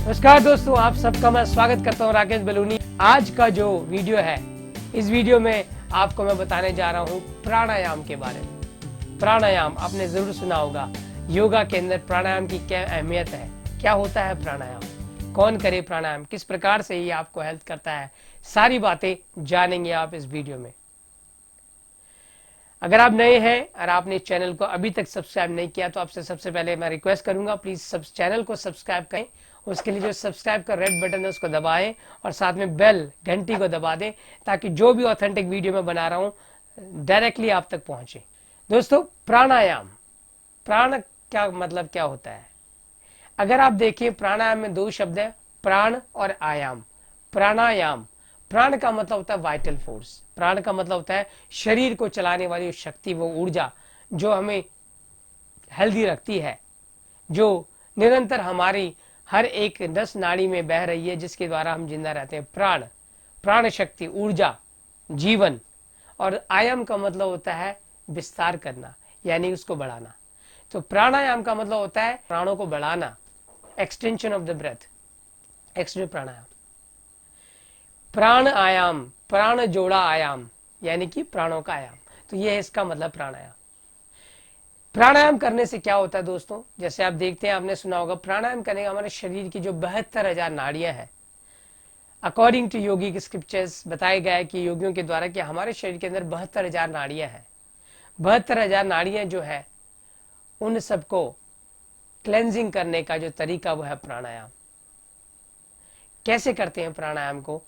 नमस्कार दोस्तों, आप सबका मैं स्वागत करता हूं राकेश बलूनी। आज का जो वीडियो है, इस वीडियो में आपको मैं बताने जा रहा हूं प्राणायाम के बारे में। प्राणायाम आपने जरूर सुना होगा। योगा के अंदर प्राणायाम की क्या अहमियत है, क्या होता है प्राणायाम, कौन करे प्राणायाम, किस प्रकार से ये आपको हेल्प करता है, सारी बातें जानेंगे आप इस वीडियो में। अगर आप नए हैं और आपने चैनल को अभी तक सब्सक्राइब नहीं किया तो आपसे सबसे पहले मैं रिक्वेस्ट करूंगा, प्लीज चैनल को सब्सक्राइब करें। उसके लिए जो सब्सक्राइब का रेड बटन है उसको दबाएं और साथ में बेल घंटी को दबा दें, ताकि जो भी ऑथेंटिक वीडियो मैं बना रहा हूं डायरेक्टली आप तक पहुंचे। दोस्तों, प्राणायाम, प्राण क्या मतलब क्या होता है? अगर आप देखिए, प्राणायाम में दो शब्द है, प्राण और आयाम। प्राणायाम, प्राण का मतलब होता है वाइटल फोर्स, प्राण का मतलब होता है शरीर को चलाने वाली शक्ति, वो ऊर्जा जो हमें हेल्दी रखती है, जो निरंतर हमारी हर एक नस नाड़ी में बह रही है, जिसके द्वारा हम जिंदा रहते हैं। प्राण, प्राण शक्ति, ऊर्जा, जीवन। और आयाम का मतलब होता है विस्तार करना, यानी उसको बढ़ाना। तो प्राणायाम का मतलब होता है प्राणों को बढ़ाना, extension of the breath, extension pranayama. प्राण आयाम, प्राण जोड़ा आयाम, यानी कि प्राणों का आयाम। तो यह है इसका मतलब प्राणायाम। प्राणायाम करने से क्या होता है दोस्तों? जैसे आप देखते हैं, आपने सुना होगा, प्राणायाम करने का हमारे शरीर की जो 72,000 नाड़ियां हैं, अकॉर्डिंग टू योगिक स्क्रिप्चर्स बताया गया है कि योगियों के द्वारा कि हमारे शरीर के अंदर 72,000 नाड़ियां हैं। 72,000 नाड़ियां जो है, उन सबको क्लेंजिंग करने का जो तरीका वो है प्राणायाम। कैसे करते हैं प्राणायाम को?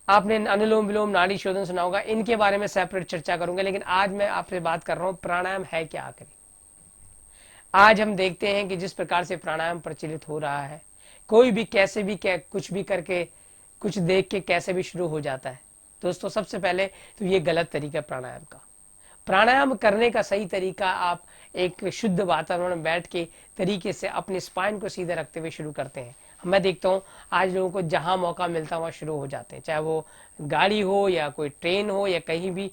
आपने अनुलोम विलोम, नाड़ी शोधन सुना होगा, इनके बारे में सेपरेट चर्चा करूंगा, लेकिन आज मैं आपसे बात कर रहा हूं प्राणायाम है क्या आखिर। आज हम देखते हैं कि जिस प्रकार से प्राणायाम प्रचलित हो रहा है, कोई भी कैसे भी कुछ भी करके, कुछ देख के कैसे भी शुरू हो जाता है। दोस्तों, सबसे पहले तो ये गलत तरीका प्राणायाम का। प्राणायाम करने का सही तरीका, आप एक शुद्ध वातावरण में बैठ के तरीके से अपने स्पाइन को सीधे रखते हुए शुरू करते हैं। मैं देखता हूँ आज लोगों को जहां मौका मिलता है वहां शुरू हो जाते हैं, चाहे वो गाड़ी हो या कोई ट्रेन हो या कहीं भी।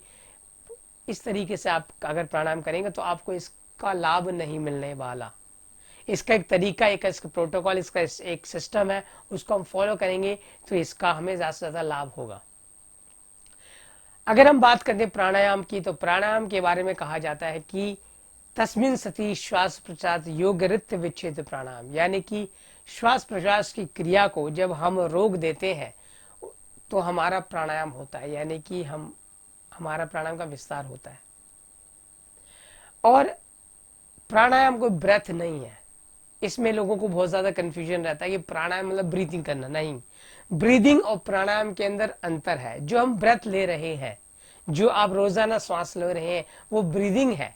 इस तरीके से आप अगर प्राणायाम करेंगे तो आपको इसका लाभ नहीं मिलने वाला। इसका एक तरीका, एक प्रोटोकॉल, इसका एक सिस्टम है, उसको हम फॉलो करेंगे तो इसका हमें ज्यादा से ज्यादा लाभ होगा। अगर हम बात करते हैं प्राणायाम की, तो प्राणायाम के बारे में कहा जाता है कि तस्मिन सती श्वास प्रश्वास योग रित्य विच्छेद प्राणायाम, यानी कि श्वास प्रश्वास की क्रिया को जब हम रोक देते हैं तो हमारा प्राणायाम होता है, यानी कि हमारा प्राणायाम का विस्तार होता है। और प्राणायाम कोई ब्रेथ नहीं है। इसमें लोगों को बहुत ज्यादा कंफ्यूजन रहता है कि प्राणायाम मतलब ब्रीथिंग करना। नहीं, ब्रीदिंग और प्राणायाम के अंदर अंतर है। जो हम ब्रेथ ले रहे हैं, जो आप रोजाना श्वास ले रहे हैं, वो ब्रीदिंग है।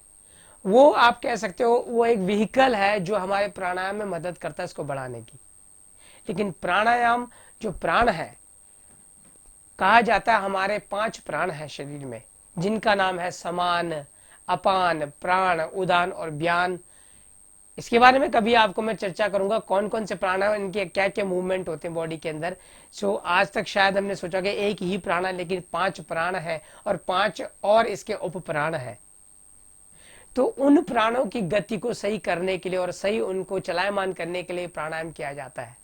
वो आप कह सकते हो वो एक व्हीकल है जो हमारे प्राणायाम में मदद करता है इसको बढ़ाने की। लेकिन प्राणायाम, जो प्राण है, कहा जाता है हमारे 5 प्राण है शरीर में, जिनका नाम है समान, अपान, प्राण, उदान और व्यान। इसके बारे में कभी आपको मैं चर्चा करूंगा, कौन कौन से प्राण है, इनके क्या क्या मूवमेंट होते हैं बॉडी के अंदर। सो आज तक शायद हमने सोचा कि एक ही प्राण है, लेकिन 5 प्राण है और 5 और इसके उप प्राण है। तो उन प्राणों की गति को सही करने के लिए और सही उनको चलायमान करने के लिए प्राणायाम किया जाता है।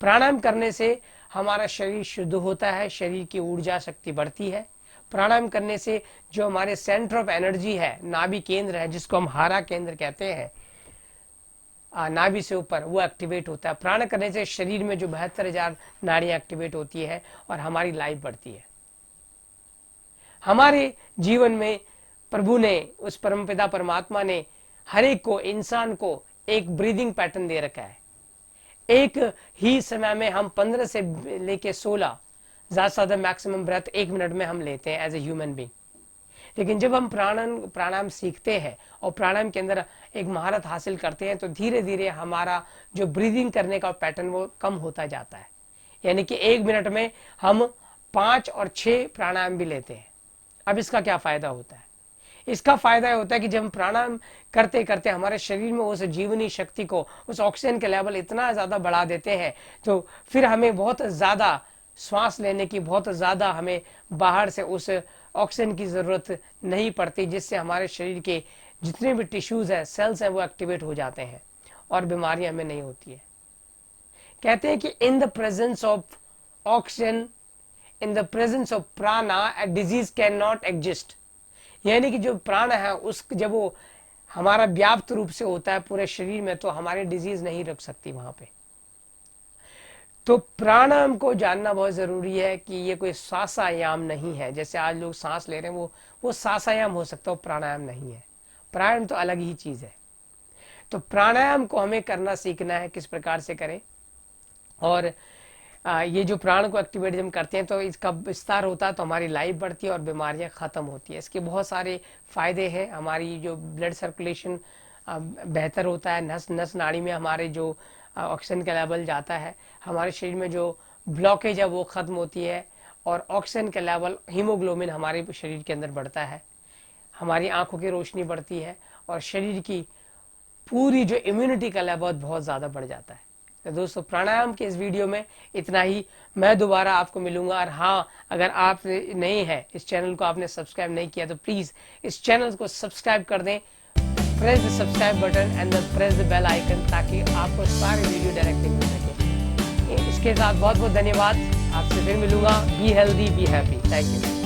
प्राणायाम करने से हमारा शरीर शुद्ध होता है, शरीर की ऊर्जा शक्ति बढ़ती है। प्राणायाम करने से जो हमारे सेंटर ऑफ एनर्जी है, नाभि केंद्र है, जिसको हम हारा केंद्र कहते हैं, नाभि से ऊपर, वो एक्टिवेट होता है। प्राणायाम करने से शरीर में जो 72,000 नाड़ियां एक्टिवेट होती है और हमारी लाइफ बढ़ती है। हमारे जीवन में प्रभु ने, उस परमपिता परमात्मा ने हर एक को, इंसान को एक ब्रीदिंग पैटर्न दे रखा है। एक ही समय में हम 15 से लेके 16 ज्यादा से ज्यादा मैक्सिमम ब्रेथ 1 मिनट में हम लेते हैं एज ए ह्यूमन बीइंग। लेकिन जब हम प्राणायाम सीखते हैं और प्राणायाम के अंदर एक महारत हासिल करते हैं, तो धीरे धीरे हमारा जो ब्रीदिंग करने का पैटर्न वो कम होता जाता है। यानी कि 1 मिनट में हम 5 और 6 प्राणायाम भी लेते हैं। अब इसका क्या फायदा होता है? इसका फायदा होता है कि जब हम प्राणायाम करते करते हमारे शरीर में उस जीवनी शक्ति को, उस ऑक्सीजन के लेवल इतना ज्यादा बढ़ा देते हैं, तो फिर हमें बहुत ज्यादा श्वास लेने की, बहुत ज्यादा हमें बाहर से उस ऑक्सीजन की जरूरत नहीं पड़ती, जिससे हमारे शरीर के जितने भी टिश्यूज हैं, सेल्स हैं, वो एक्टिवेट हो जाते हैं और बीमारियां हमें नहीं होती है। कहते हैं कि in the presence of oxygen, in the presence of prana a disease can not exist. यानी कि जो प्राण है उस जब वो हमारा व्याप्त रूप से होता है पूरे शरीर में तो हमारी डिजीज नहीं रख सकती वहां पे। तो प्राणायाम को जानना बहुत जरूरी है कि ये कोई श्वासायाम नहीं है। जैसे आज लोग सांस ले रहे हैं वो श्वासायाम हो सकता है, वो प्राणायाम नहीं है। प्राणायाम तो अलग ही चीज है। तो प्राणायाम को हमें करना सीखना है, किस प्रकार से करें। और ये जो प्राण को एक्टिवेट जब करते हैं तो इसका विस्तार होता है तो हमारी लाइफ बढ़ती है और बीमारियां खत्म होती है। इसके बहुत सारे फायदे हैं। हमारी जो ब्लड सर्कुलेशन बेहतर होता है, नस नाड़ी में हमारे जो ऑक्सीजन का लेवल जाता है, हमारे शरीर में जो ब्लॉकेज है वो खत्म होती है और ऑक्सीजन का लेवल, हीमोग्लोबिन हमारे शरीर के अंदर बढ़ता है, हमारी आंखों की रोशनी बढ़ती है और शरीर की पूरी जो इम्यूनिटी का लेवल बहुत ज़्यादा बढ़ जाता है। तो दोस्तों प्राणायाम के इस वीडियो में इतना ही। मैं दोबारा आपको मिलूंगा। और हाँ, अगर आप नए हैं, इस चैनल को आपने सब्सक्राइब नहीं किया तो प्लीज़ इस चैनल को सब्सक्राइब कर दें। Press the subscribe button and press the bell icon ताकि आपको सारे वीडियो डायरेक्टली मिल सके। इसके साथ बहुत बहुत धन्यवाद। आपसे फिर मिलूंगा। Be healthy, be happy. Thank you.